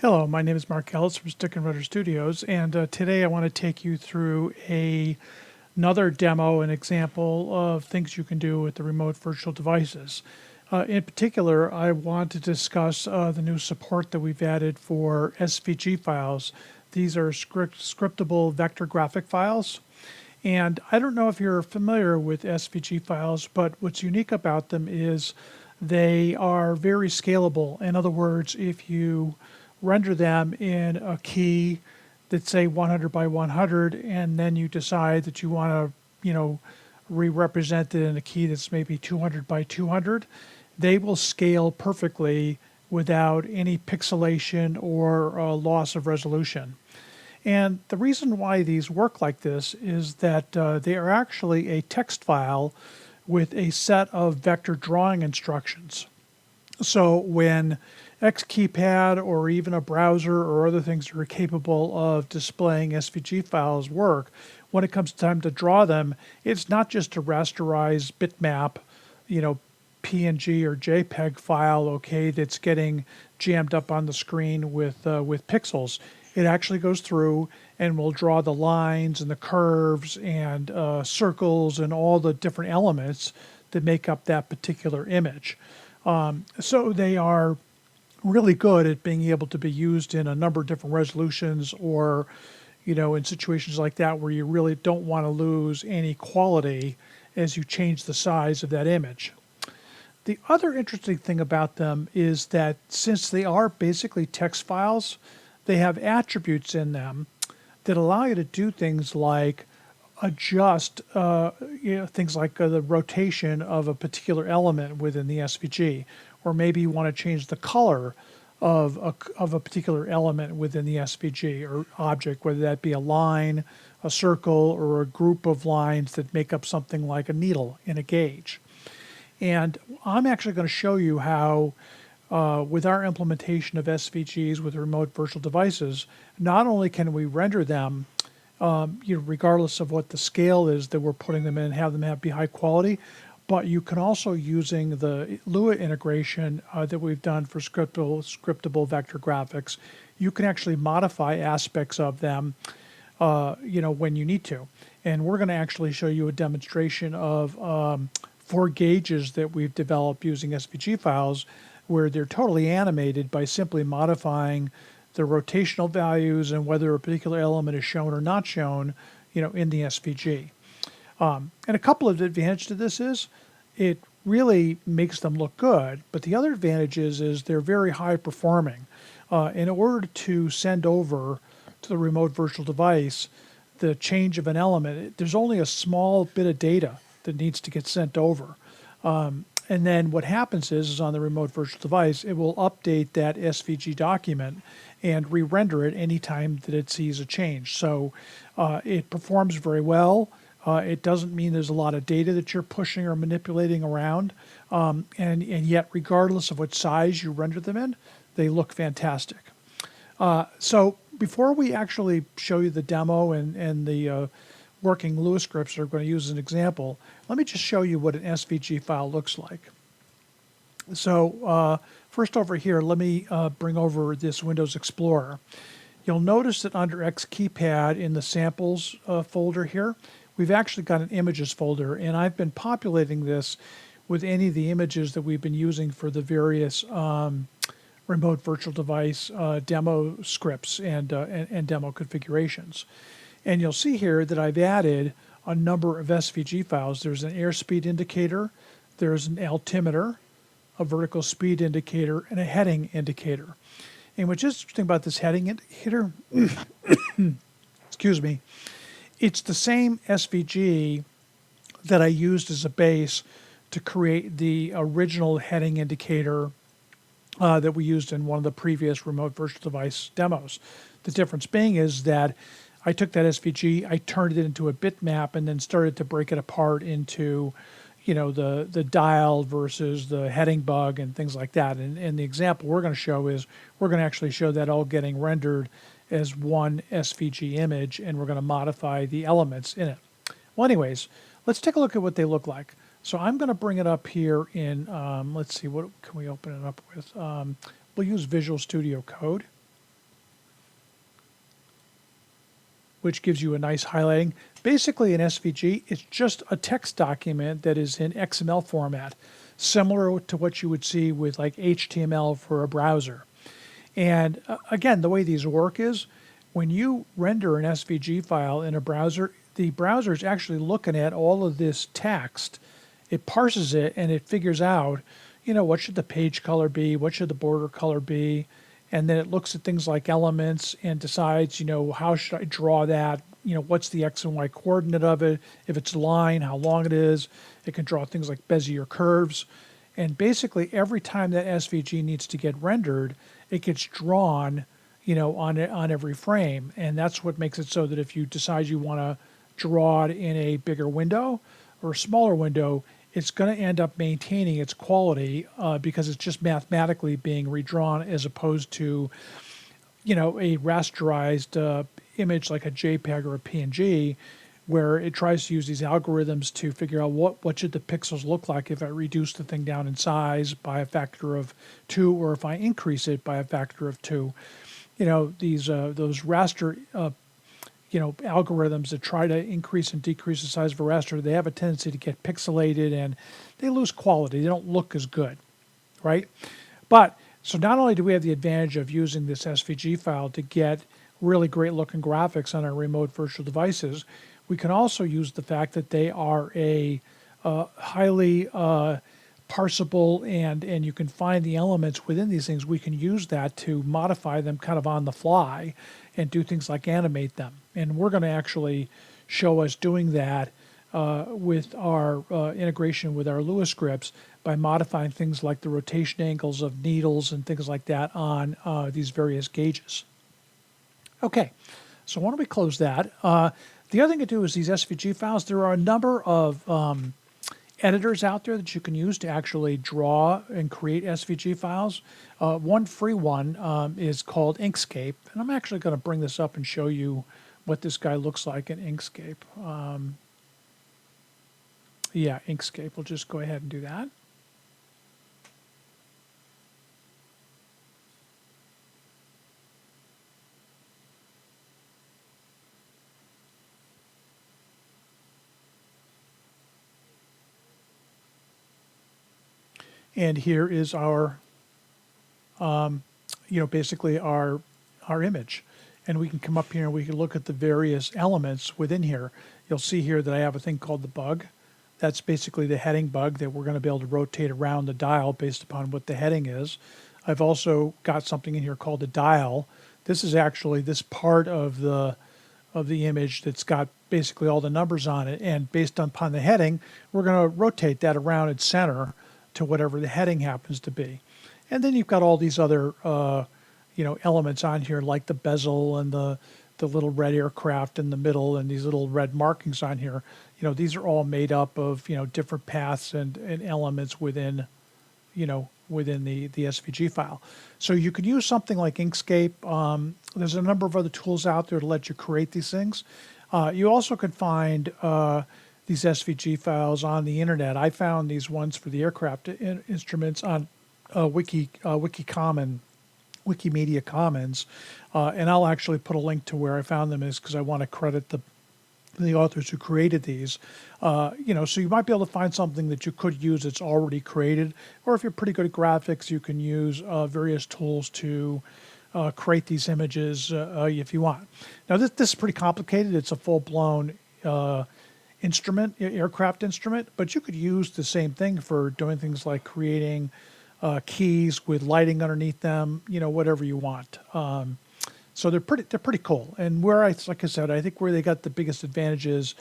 Hello, my name is Mark Ellis from Stick and Rudder Studios, and today I want to take you through another demo, an example of things you can do with the remote virtual devices. In particular, I want to discuss the new support that we've added for SVG files. These are scriptable vector graphic files. And I don't know if you're familiar with SVG files, but what's unique about them is they are very scalable. In other words, if you render them in a key that's say 100 by 100, and then you decide that you want to, re-represent it in a key that's maybe 200 by 200, they will scale perfectly without any pixelation or loss of resolution. And the reason why these work like this is that they are actually a text file with a set of vector drawing instructions. So when X-KeyPad or even a browser or other things that are capable of displaying SVG files work, when it comes time to draw them, it's not just a rasterized bitmap, PNG or JPEG file, okay, that's getting jammed up on the screen with pixels. It actually goes through and will draw the lines and the curves and circles and all the different elements that make up that particular image. So they are really good at being able to be used in a number of different resolutions, or in situations like that where you really don't want to lose any quality as you change the size of that image. The other interesting thing about them is that since they are basically text files, they have attributes in them that allow you to do things like adjust things like the rotation of a particular element within the SVG, or maybe you want to change the color of a particular element within the SVG or object, whether that be a line, a circle, or a group of lines that make up something like a needle in a gauge. And I'm actually going to show you how with our implementation of SVGs with remote virtual devices, not only can we render them regardless of what the scale is that we're putting them in, have them be high quality, but you can also, using the Lua integration that we've done for scriptable vector graphics, you can actually modify aspects of them, when you need to. And we're going to actually show you a demonstration of 4 gauges that we've developed using SVG files, where they're totally animated by simply modifying the rotational values and whether a particular element is shown or not shown, in the SVG. And a couple of advantages to this is it really makes them look good, but the other advantage is they're very high performing. In order to send over to the remote virtual device the change of an element, there's only a small bit of data that needs to get sent over. And then what happens is on the remote virtual device, it will update that SVG document and re-render it anytime that it sees a change. So it performs very well. It doesn't mean there's a lot of data that you're pushing or manipulating around. And yet, regardless of what size you render them in, they look fantastic. So before we actually show you the demo and the working Lua scripts that we're going to use as an example, let me just show you what an SVG file looks like. So first over here, let me bring over this Windows Explorer. You'll notice that under X-KeyPad in the samples folder here, we've actually got an images folder, and I've been populating this with any of the images that we've been using for the various remote virtual device demo scripts and demo configurations. And you'll see here that I've added a number of SVG files. There's an airspeed indicator, there's an altimeter, a vertical speed indicator, and a heading indicator. And what's interesting about this heading indicator, excuse me, it's the same SVG that I used as a base to create the original heading indicator that we used in one of the previous remote virtual device demos. The difference being is that I took that SVG, I turned it into a bitmap, and then started to break it apart into, the dial versus the heading bug and things like that. And the example we're going to show is we're going to actually show that all getting rendered as one SVG image, and we're going to modify the elements in it. Well, anyways, let's take a look at what they look like. So I'm going to bring it up here in, let's see, what can we open it up with? We'll use Visual Studio Code. which gives you a nice highlighting. Basically, an SVG is just a text document that is in XML format, similar to what you would see with like HTML for a browser. And again, the way these work is when you render an SVG file in a browser, the browser is actually looking at all of this text. It parses it and it figures out, what should the page color be? What should the border color be? And then it looks at things like elements and decides, how should I draw that? What's the X and Y coordinate of it? If it's a line, how long it is. It can draw things like Bezier curves. And basically every time that SVG needs to get rendered, it gets drawn, on every frame. And that's what makes it so that if you decide you want to draw it in a bigger window or a smaller window, it's going to end up maintaining its quality because it's just mathematically being redrawn as opposed to, a rasterized image like a JPEG or a PNG, where it tries to use these algorithms to figure out what should the pixels look like if I reduce the thing down in size by a factor of 2 or if I increase it by a factor of 2. Those raster algorithms that try to increase and decrease the size of a raster, they have a tendency to get pixelated and they lose quality. They don't look as good, right? But so not only do we have the advantage of using this SVG file to get really great looking graphics on our remote virtual devices, we can also use the fact that they are a highly parsable and you can find the elements within these things. We can use that to modify them kind of on the fly and do things like animate them. And we're going to actually show us doing that with our integration with our Lua scripts by modifying things like the rotation angles of needles and things like that on these various gauges. Okay, so why don't we close that? The other thing to do is these SVG files, there are a number of editors out there that you can use to actually draw and create SVG files. One free one is called Inkscape, and I'm actually going to bring this up and show you what this guy looks like in Inkscape. Yeah, Inkscape. We'll just go ahead and do that. And here is our, basically our image. And we can come up here and we can look at the various elements within here. You'll see here that I have a thing called the bug. That's basically the heading bug that we're going to be able to rotate around the dial based upon what the heading is. I've also got something in here called the dial. This is actually this part of the image that's got basically all the numbers on it. And based upon the heading, we're going to rotate that around its center to whatever the heading happens to be. And then you've got all these other elements on here like the bezel and the little red aircraft in the middle and these little red markings on here. These are all made up of different paths and elements within within the SVG file. So you could use something like Inkscape. There's a number of other tools out there to let you create these things. You also can find these SVG files on the internet. I found these ones for the aircraft instruments on Wikimedia Commons, and I'll actually put a link to where I found them is because I want to credit the authors who created these. So you might be able to find something that you could use that's already created, or if you're pretty good at graphics, you can use various tools to create these images if you want. Now this is pretty complicated. It's a full-blown aircraft instrument, but you could use the same thing for doing things like creating keys with lighting underneath them, whatever you want. So they're pretty cool. And like I said, I think where they got the biggest advantage is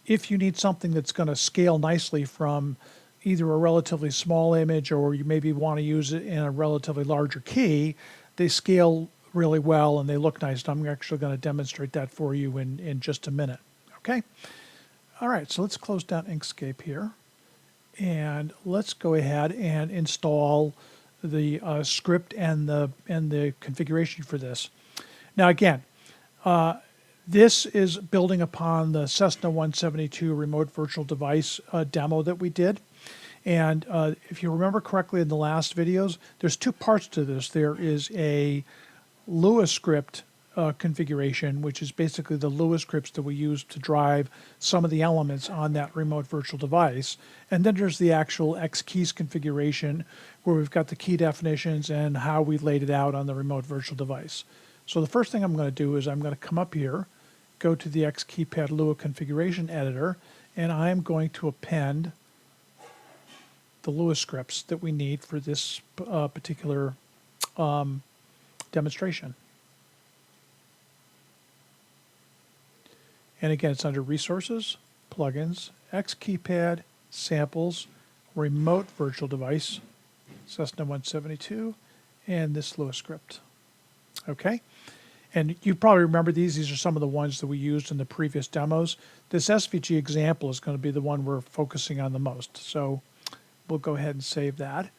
if you need something that's going to scale nicely from either a relatively small image or you maybe want to use it in a relatively larger key, they scale really well and they look nice. I'm actually going to demonstrate that for you in just a minute. Okay. All right, so let's close down Inkscape here, and let's go ahead and install the script and the configuration for this. Now again, this is building upon the Cessna 172 remote virtual device demo that we did. And if you remember correctly in the last videos, there's two parts to this. There is a Lua script configuration, which is basically the Lua scripts that we use to drive some of the elements on that remote virtual device. And then there's the actual X-Keys configuration, where we've got the key definitions and how we laid it out on the remote virtual device. So the first thing I'm going to do is I'm going to come up here, go to the X-KeyPad Lua configuration editor, and I'm going to append the Lua scripts that we need for this particular demonstration. And again, it's under Resources, Plugins, X-KeyPad, Samples, Remote Virtual Device, Cessna 172, and this Lua script. Okay, and you probably remember these. These are some of the ones that we used in the previous demos. This SVG example is going to be the one we're focusing on the most. So we'll go ahead and save that.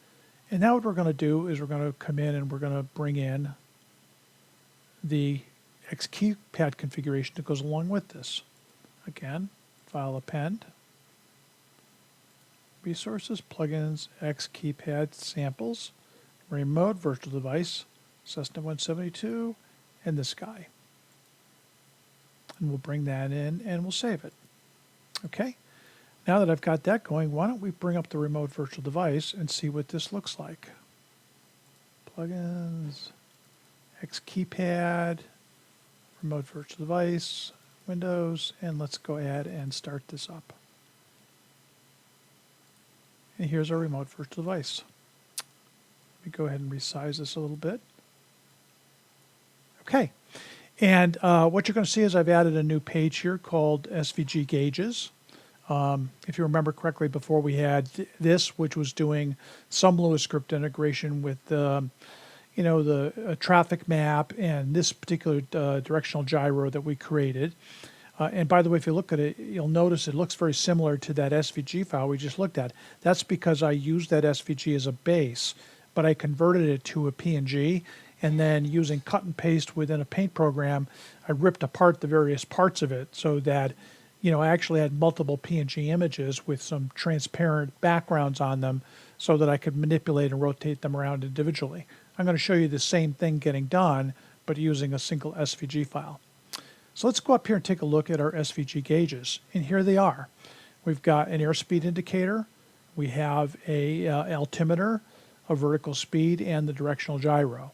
And now what we're going to do is we're going to come in and we're going to bring in the X-KeyPad configuration that goes along with this. Again, File, Append, Resources, Plugins, X-KeyPad, Samples, Remote Virtual Device, Cessna 172, and this guy. And we'll bring that in and we'll save it. Okay, now that I've got that going, why don't we bring up the Remote Virtual Device and see what this looks like. Plugins, X-KeyPad, Remote Virtual Device, Windows, and let's go ahead and start this up. And here's our Remote Virtual Device. Let me go ahead and resize this a little bit. Okay, and what you're going to see is I've added a new page here called SVG Gauges. If you remember correctly, before we had this, which was doing some Lua script integration with the traffic map and this particular directional gyro that we created. And by the way, if you look at it, you'll notice it looks very similar to that SVG file we just looked at. That's because I used that SVG as a base, but I converted it to a PNG, and then using cut and paste within a paint program, I ripped apart the various parts of it so that I actually had multiple PNG images with some transparent backgrounds on them so that I could manipulate and rotate them around individually. I'm going to show you the same thing getting done, but using a single SVG file. So let's go up here and take a look at our SVG gauges. And here they are. We've got an airspeed indicator. We have a altimeter, a vertical speed, and the directional gyro.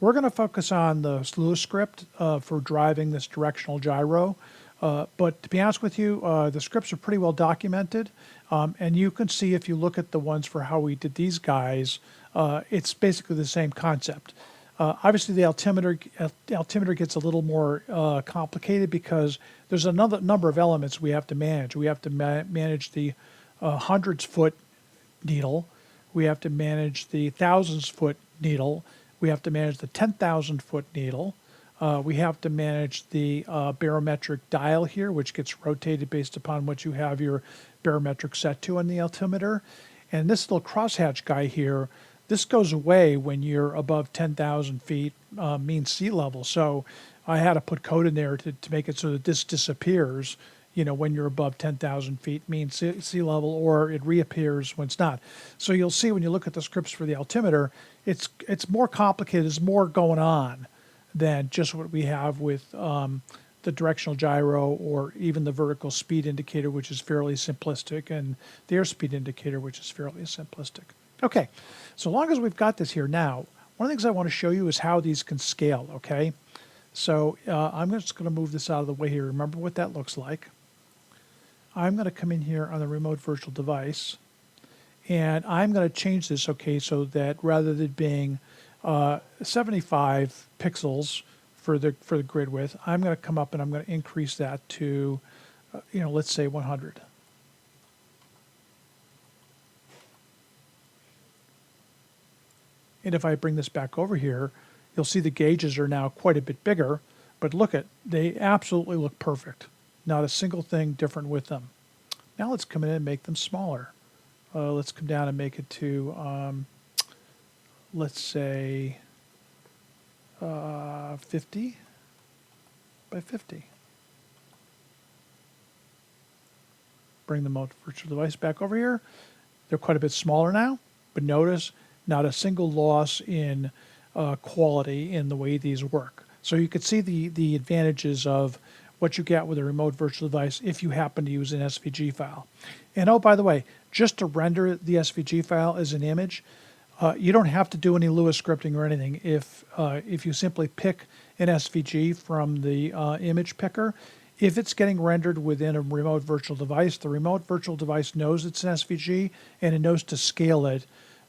We're going to focus on the Lua script for driving this directional gyro. But to be honest with you, the scripts are pretty well documented. And you can see if you look at the ones for how we did these guys, it's basically the same concept. Obviously, the altimeter gets a little more complicated because there's another number of elements we have to manage. We have to manage the hundreds foot needle. We have to manage the thousands foot needle. We have to manage the 10,000 foot needle. We have to manage the barometric dial here, which gets rotated based upon what you have your barometric set to on the altimeter. And this little crosshatch guy here, this goes away when you're above 10,000 feet mean sea level. So I had to put code in there to make it so that this disappears, when you're above 10,000 feet mean sea level, or it reappears when it's not. So you'll see when you look at the scripts for the altimeter, it's more complicated. There's more going on than just what we have with the directional gyro or even the vertical speed indicator, which is fairly simplistic, and the airspeed indicator, which is fairly simplistic. Okay, so long as we've got this here now, one of the things I want to show you is how these can scale, okay? So I'm just going to move this out of the way here. Remember what that looks like. I'm going to come in here on the remote virtual device, and I'm going to change this, okay, so that rather than being 75 pixels for the grid width, I'm going to come up and I'm going to increase that to, let's say 100. And if I bring this back over here, you'll see the gauges are now quite a bit bigger, but they absolutely look perfect. Not a single thing different with them. Now let's come in and make them smaller. Let's come down and make it to, let's say, 50 by 50. Bring the virtual device back over here. They're quite a bit smaller now, but notice not a single loss in quality in the way these work. So you could see the advantages of what you get with a remote virtual device if you happen to use an SVG file. And oh, by the way, just to render the SVG file as an image, you don't have to do any Lua scripting or anything. If you simply pick an SVG from the image picker, if it's getting rendered within a remote virtual device, the remote virtual device knows it's an SVG and it knows to scale it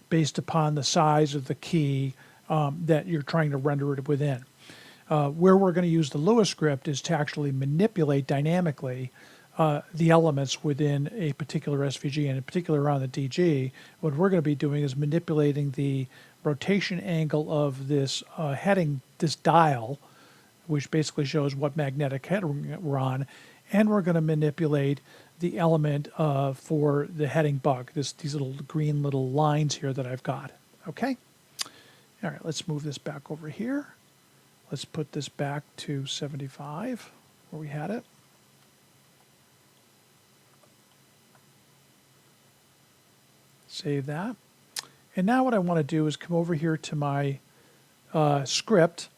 based upon the size of the key that you're trying to render it within. Where we're going to use the Lua script is to actually manipulate dynamically the elements within a particular SVG, and in particular around the DG. What we're going to be doing is manipulating the rotation angle of this heading, this dial, which basically shows what magnetic heading we're on, and we're going to manipulate the element for the heading bug, these little green little lines here that I've got. Okay? All right, let's move this back over here. Let's put this back to 75, where we had it. Save that. And now what I want to do is come over here to my script.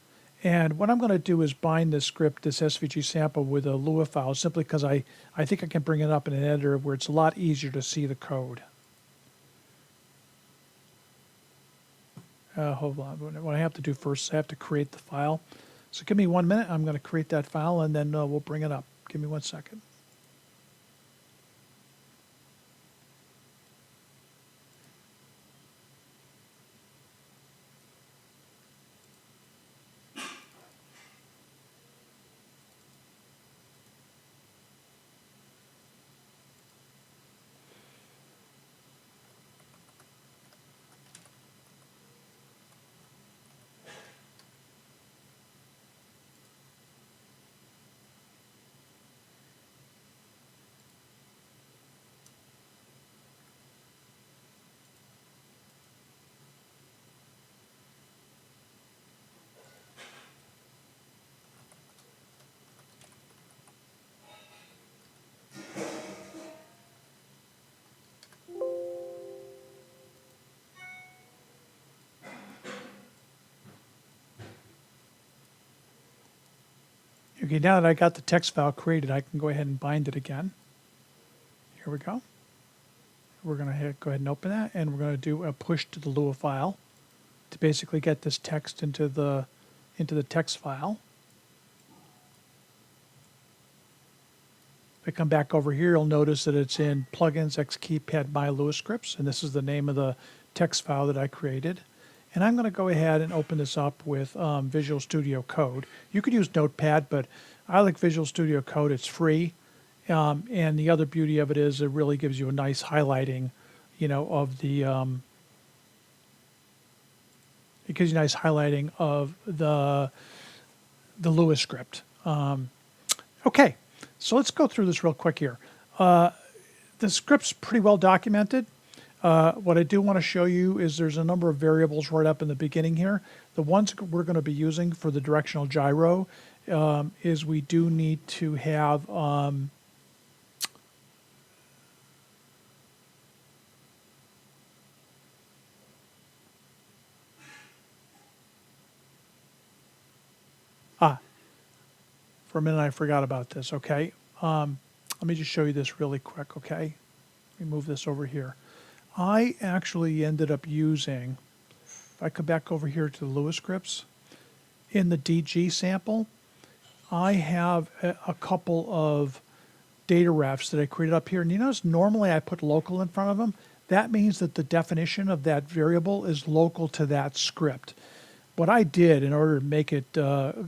And what I'm going to do is bind this script, this SVG sample, with a Lua file, simply because I think I can bring it up in an editor where it's a lot easier to see the code. Hold on. What I have to do first is I have to create the file. So give me 1 minute. I'm going to create that file, and then we'll bring it up. Give me 1 second. Okay, now that I got the text file created, I can go ahead and bind it again. Here we go. We're going to go ahead and open that, and we're going to do a push to the Lua file to basically get this text into the text file. If I come back over here, you'll notice that it's in Plugins, X-KeyPad My Lua Scripts, and this is the name of the text file that I created. And I'm going to go ahead and open this up with Visual Studio Code. You could use Notepad, but I like Visual Studio Code. It's free. And the other beauty of it is it really gives you a nice highlighting, of the, it gives you a nice highlighting of the Lua script. Okay, so let's go through this real quick here. The script's pretty well documented. What I do want to show you is there's a number of variables right up in the beginning here. The ones we're going to be using for the directional gyro is we do need to have for a minute I forgot about this, okay? Let me just show you this really quick, okay? Let me move this over here. I actually ended up using, if I come back over here to the Lua scripts, in the DG sample, I have a couple of data refs that I created up here. And you notice normally I put local in front of them. That means that the definition of that variable is local to that script. What I did in order to make it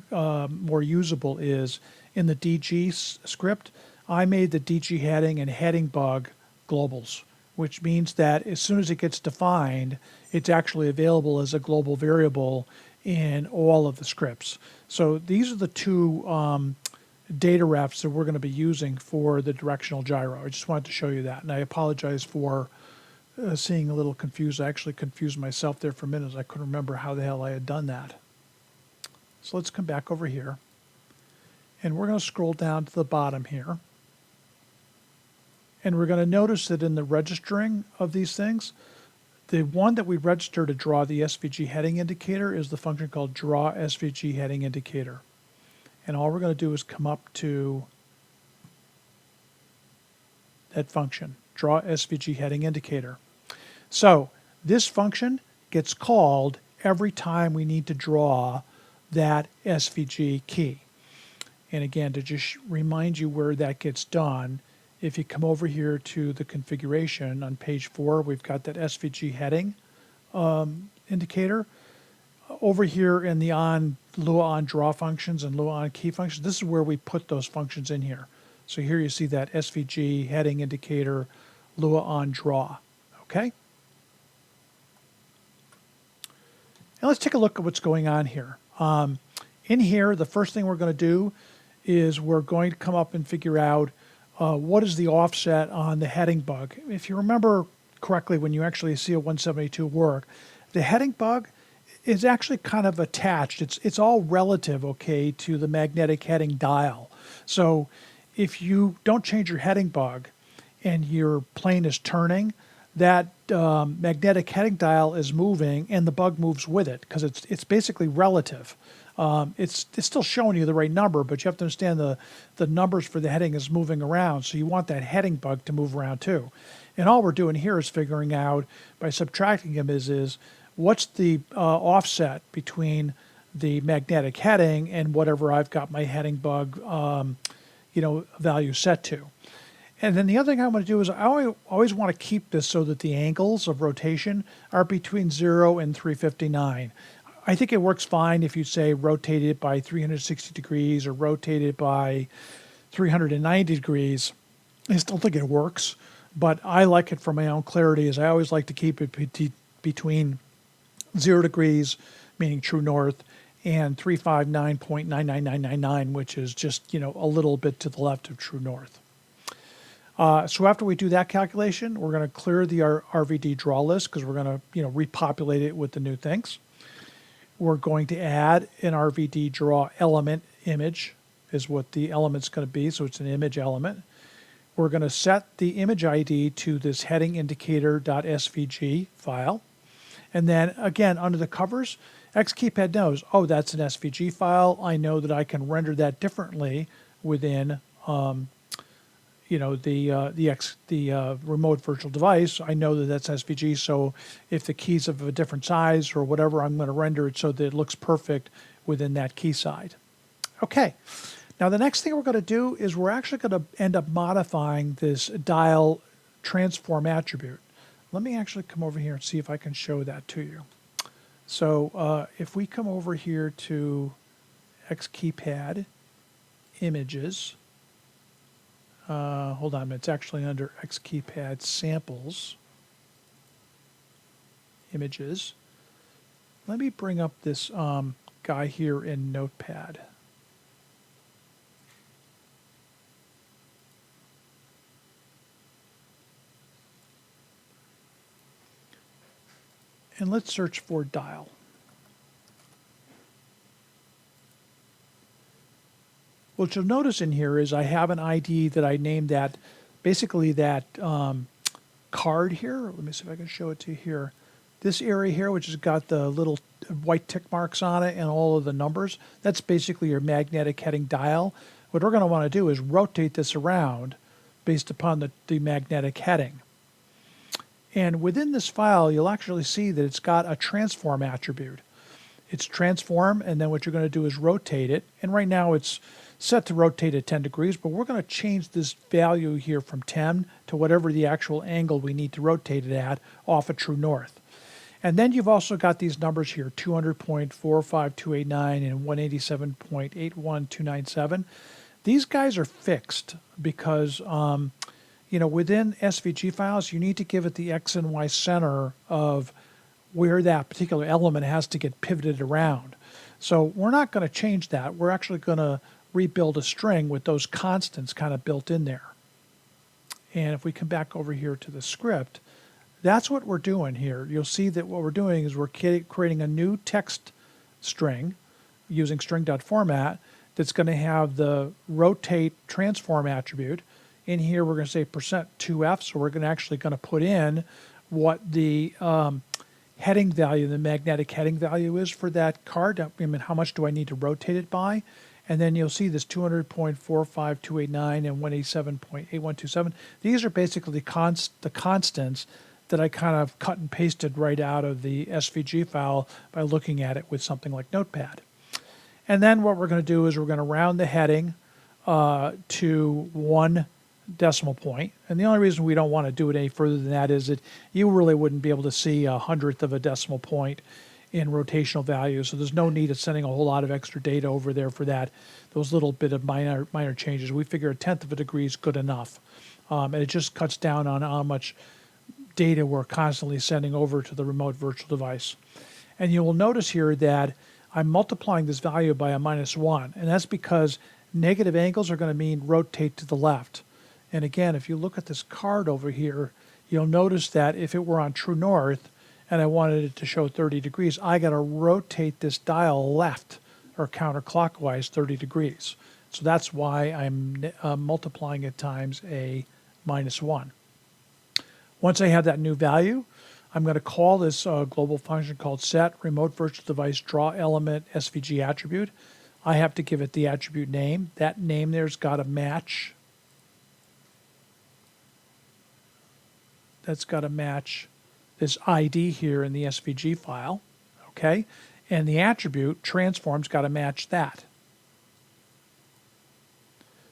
more usable is in the DG script, I made the DG heading and heading bug globals, which means that as soon as it gets defined, it's actually available as a global variable in all of the scripts. So these are the two data refs that we're going to be using for the directional gyro. I just wanted to show you that, and I apologize for seeing a little confused. I actually confused myself there for a minute. I couldn't remember how the hell I had done that. So let's come back over here, and we're going to scroll down to the bottom here. And we're going to notice that in the registering of these things, the one that we register to draw the SVG heading indicator is the function called draw SVG heading indicator. And all we're going to do is come up to that function, draw SVG heading indicator. So this function gets called every time we need to draw that SVG key. And again, to just remind you where that gets done, if you come over here to the configuration on page 4, we've got that SVG heading indicator. Over here in the Lua on draw functions and Lua on key functions, this is where we put those functions in here. So here you see that SVG heading indicator, Lua on draw. Okay? Now let's take a look at what's going on here. In here, the first thing we're going to do is we're going to come up and figure out what is the offset on the heading bug. If you remember correctly, when you actually see a 172 work, the heading bug is actually kind of attached. It's all relative, okay, to the magnetic heading dial. So if you don't change your heading bug and your plane is turning, that magnetic heading dial is moving and the bug moves with it because it's basically relative. It's still showing you the right number, but you have to understand the numbers for the heading is moving around, so you want that heading bug to move around too. And all we're doing here is figuring out, by subtracting them, is what's the offset between the magnetic heading and whatever I've got my heading bug value set to. And then the other thing I want to do is I always want to keep this so that the angles of rotation are between 0 and 359. I think it works fine if you say rotate it by 360 degrees or rotate it by 390 degrees. I still think it works, but I like it for my own clarity, as I always like to keep it between 0 degrees, meaning true north, and 359.99999, which is just, a little bit to the left of true north. So after we do that calculation, we're going to clear the RVD draw list because we're going to, repopulate it with the new things. We're going to add an RVD draw element image is what the element's going to be. So it's an image element. We're going to set the image ID to this heading indicator.svg file. And then again, under the covers, X-KeyPad knows, oh, that's an SVG file. I know that I can render that differently within the remote virtual device. I know that that's SVG, so if the key's of a different size or whatever, I'm going to render it so that it looks perfect within that key side. Okay, now the next thing we're going to do is we're actually going to end up modifying this dial transform attribute. Let me actually come over here and see if I can show that to you. So if we come over here to X-KeyPad images, hold on, it's actually under X-KeyPad samples, images. Let me bring up this guy here in Notepad. And let's search for dial. What you'll notice in here is I have an ID that I named that, basically that card here. Let me see if I can show it to you here. This area here, which has got the little white tick marks on it and all of the numbers, that's basically your magnetic heading dial. What we're going to want to do is rotate this around based upon the magnetic heading. And within this file, you'll actually see that it's got a transform attribute. It's transform, and then what you're going to do is rotate it. And right now it's set to rotate at 10 degrees, but we're going to change this value here from 10 to whatever the actual angle we need to rotate it at off of true north. And then you've also got these numbers here, 200.45289 and 187.81297. These guys are fixed because within SVG files, you need to give it the X and Y center of where that particular element has to get pivoted around. So we're not going to change that. We're actually going to rebuild a string with those constants kind of built in there. And if we come back over here to the script, that's what we're doing here. You'll see that what we're doing is we're creating a new text string using string.format that's going to have the rotate transform attribute. In here, we're going to say %2f, so we're actually going to put in what the heading value, the magnetic heading value is for that card. I mean, how much do I need to rotate it by? And then you'll see this 200.45289 and 187.8127. These are basically the constants that I kind of cut and pasted right out of the SVG file by looking at it with something like Notepad. And then what we're going to do is we're going to round the heading to 1 decimal point. And the only reason we don't want to do it any further than that is that you really wouldn't be able to see 1/100th of a decimal point in rotational value. So there's no need of sending a whole lot of extra data over there for that. Those little bit of minor changes. We figure 1/10 of a degree is good enough. And it just cuts down on how much data we're constantly sending over to the remote virtual device. And you will notice here that I'm multiplying this value by a -1. And that's because negative angles are going to mean rotate to the left. And again, if you look at this card over here, you'll notice that if it were on true north and I wanted it to show 30 degrees, I got to rotate this dial left or counterclockwise 30 degrees. So that's why I'm multiplying it times a -1. Once I have that new value, I'm going to call this global function called set remote virtual device draw element SVG attribute. I have to give it the attribute name. That name there's got to match. That's got to match this ID here in the SVG file, okay? And the attribute transform's got to match that.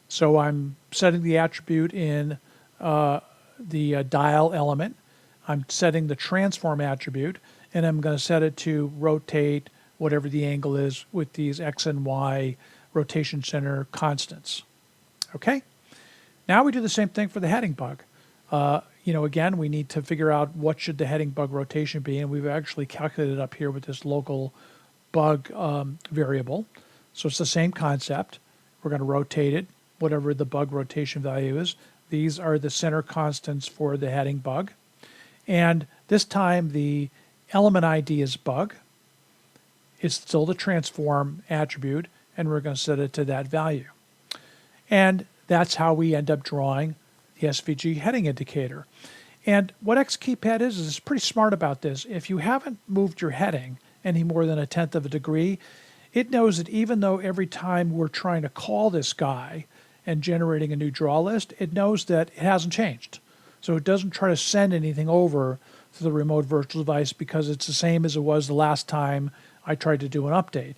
So I'm setting the attribute in the dial element. I'm setting the transform attribute, and I'm going to set it to rotate whatever the angle is with these X and Y rotation center constants. Okay? Now we do the same thing for the heading bug. Again, we need to figure out what should the heading bug rotation be, and we've actually calculated up here with this local bug variable. So it's the same concept. We're going to rotate it, whatever the bug rotation value is. These are the center constants for the heading bug. And this time the element ID is bug. It's still the transform attribute, and we're going to set it to that value. And that's how we end up drawing the SVG heading indicator. And what X-KeyPad is it's pretty smart about this. If you haven't moved your heading any more than 1/10 of a degree, it knows that even though every time we're trying to call this guy and generating a new draw list, it knows that it hasn't changed. So it doesn't try to send anything over to the remote virtual device because it's the same as it was the last time I tried to do an update.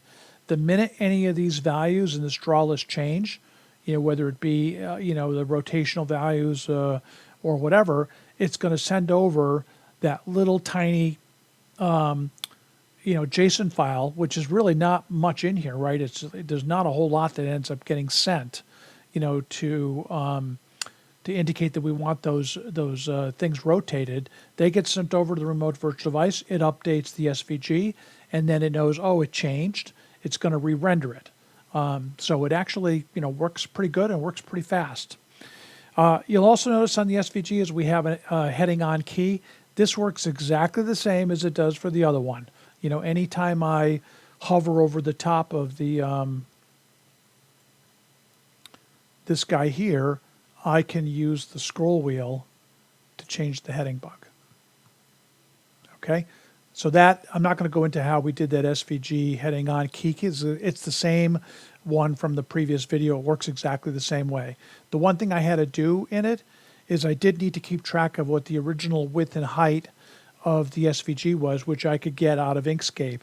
The minute any of these values in this draw list change, whether it be, the rotational values or whatever, it's going to send over that little tiny, JSON file, which is really not much in here, right? There's not a whole lot that ends up getting sent, to indicate that we want those things rotated. They get sent over to the remote virtual device. It updates the SVG, and then it knows, oh, it changed. It's going to re-render it. So it actually, works pretty good and works pretty fast. You'll also notice on the SVG is we have a heading on key. This works exactly the same as it does for the other one. Anytime I hover over the top of the this guy here, I can use the scroll wheel to change the heading bug. Okay, so that I'm not going to go into how we did that SVG heading on key. It's the same one from the previous video. It works exactly the same way. The one thing I had to do in it is I did need to keep track of what the original width and height of the SVG was, which I could get out of Inkscape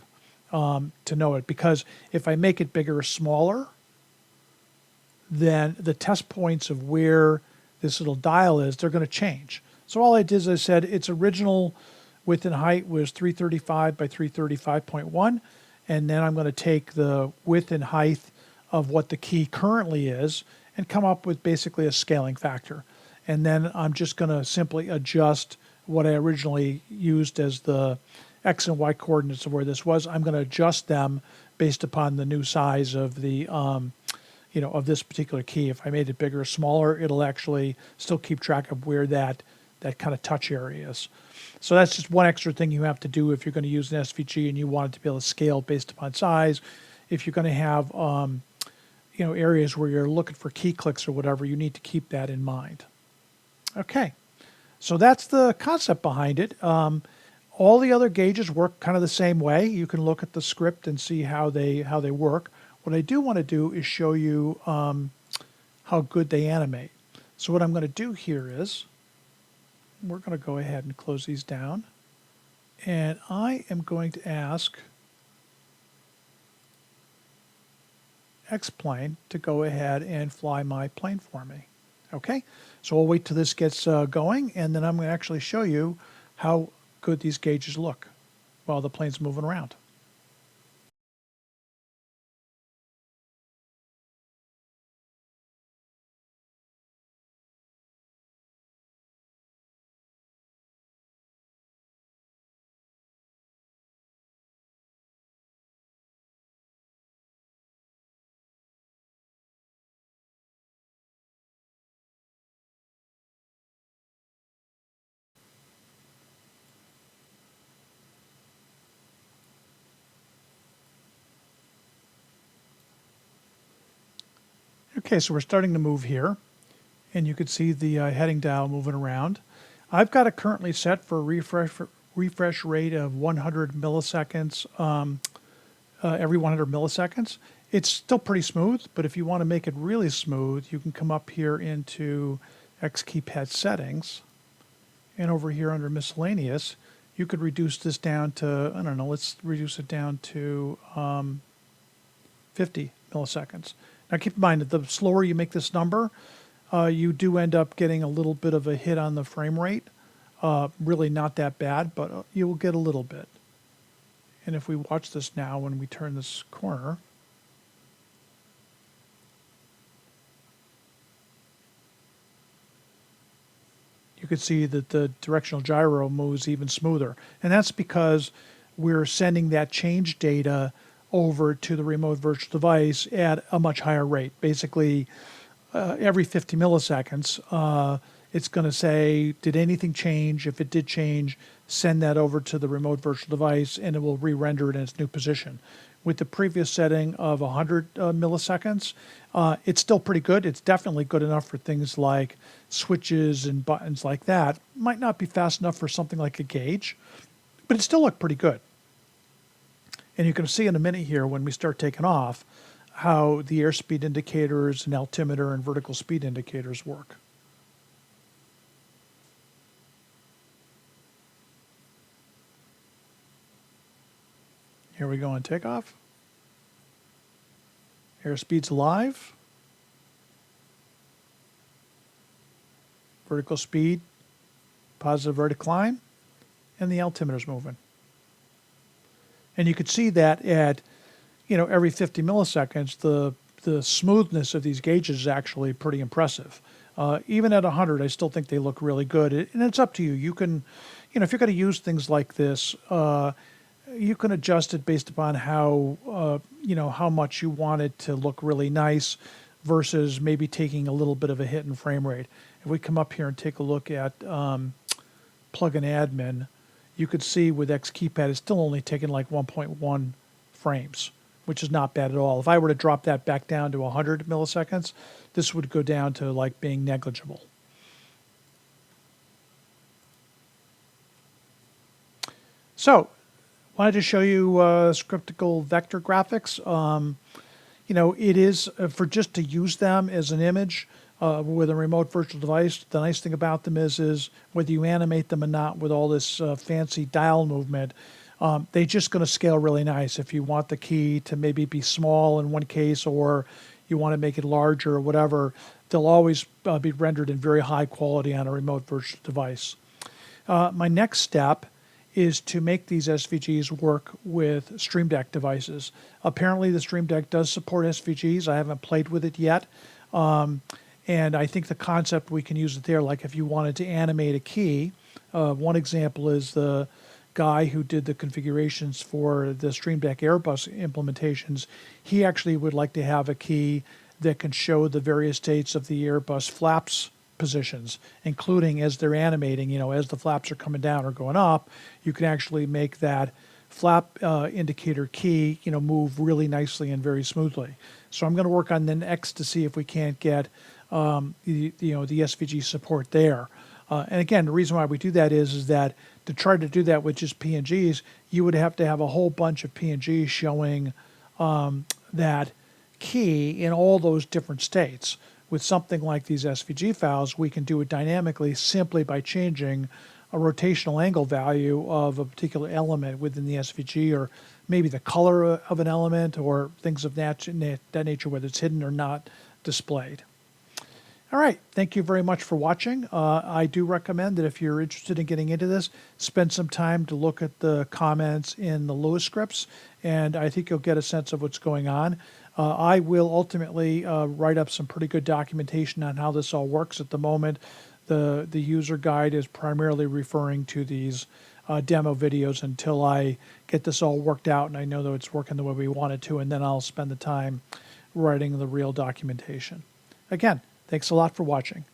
to know it. Because if I make it bigger or smaller, then the test points of where this little dial is, they're going to change. So all I did is I said its original width and height was 335 by 335.1, and then I'm going to take the width and height of what the key currently is and come up with basically a scaling factor. And then I'm just going to simply adjust what I originally used as the X and Y coordinates of where this was. I'm going to adjust them based upon the new size of the of this particular key. If I made it bigger or smaller, it'll actually still keep track of where that kind of touch area is. So that's just one extra thing you have to do if you're going to use an SVG and you want it to be able to scale based upon size. If you're going to have areas where you're looking for key clicks or whatever, you need to keep that in mind. Okay, so that's the concept behind it. All the other gauges work kind of the same way. You can look at the script and see how they work. What I do want to do is show you how good they animate. So what I'm going to do here is we're going to go ahead and close these down. And I am going to ask X-Plane to go ahead and fly my plane for me. Okay, so I'll wait till this gets going, and then I'm going to actually show you how good these gauges look while the plane's moving around. Okay, so we're starting to move here, and you can see the heading dial moving around. I've got it currently set for a refresh rate of 100 milliseconds every 100 milliseconds. It's still pretty smooth, but if you want to make it really smooth, you can come up here into X-KeyPad settings, and over here under miscellaneous, you could reduce this down to, I don't know, let's reduce it down to 50 milliseconds. Now keep in mind that the slower you make this number, you do end up getting a little bit of a hit on the frame rate. Really not that bad, but you will get a little bit. And if we watch this now, when we turn this corner, you can see that the directional gyro moves even smoother. And that's because we're sending that change data over to the remote virtual device at a much higher rate. Basically, every 50 milliseconds, it's going to say, did anything change? If it did change, send that over to the remote virtual device, and it will re-render it in its new position. With the previous setting of 100 milliseconds, it's still pretty good. It's definitely good enough for things like switches and buttons like that. Might not be fast enough for something like a gauge, but it still looked pretty good. And you can see in a minute here when we start taking off how the airspeed indicators and altimeter and vertical speed indicators work. Here we go on takeoff. Airspeed's live. Vertical speed, positive or decline, and the altimeter's moving. And you could see that at, every 50 milliseconds, the smoothness of these gauges is actually pretty impressive. Even at 100, I still think they look really good. And it's up to you. You can, if you're going to use things like this, you can adjust it based upon how, how much you want it to look really nice versus maybe taking a little bit of a hit in frame rate. If we come up here and take a look at plugin admin, you could see with X-KeyPad, it's still only taking like 1.1 frames, which is not bad at all. If I were to drop that back down to 100 milliseconds, this would go down to like being negligible. So, wanted to show you scriptical vector graphics. It is for just to use them as an image with a remote virtual device. The nice thing about them is whether you animate them or not with all this fancy dial movement, they're just going to scale really nice. If you want the key to maybe be small in one case or you want to make it larger or whatever, they'll always be rendered in very high quality on a remote virtual device. My next step is to make these SVGs work with Stream Deck devices. Apparently the Stream Deck does support SVGs. I haven't played with it yet. And I think the concept, we can use it there, like if you wanted to animate a key. One example is the guy who did the configurations for the Stream Deck Airbus implementations. He actually would like to have a key that can show the various states of the Airbus flaps positions, including as they're animating, as the flaps are coming down or going up, you can actually make that flap indicator key, move really nicely and very smoothly. So I'm going to work on the X to see if we can't get the SVG support there. And again, the reason why we do that is that to try to do that with just PNGs, you would have to have a whole bunch of PNGs showing that key in all those different states. With something like these SVG files, we can do it dynamically simply by changing a rotational angle value of a particular element within the SVG, or maybe the color of an element, or things of that nature, whether it's hidden or not displayed. All right, thank you very much for watching. I do recommend that if you're interested in getting into this, spend some time to look at the comments in the Lewis scripts, and I think you'll get a sense of what's going on. I will ultimately write up some pretty good documentation on how this all works. At the moment, the user guide is primarily referring to these demo videos until I get this all worked out and I know that it's working the way we want it to, and then I'll spend the time writing the real documentation. Again, thanks a lot for watching.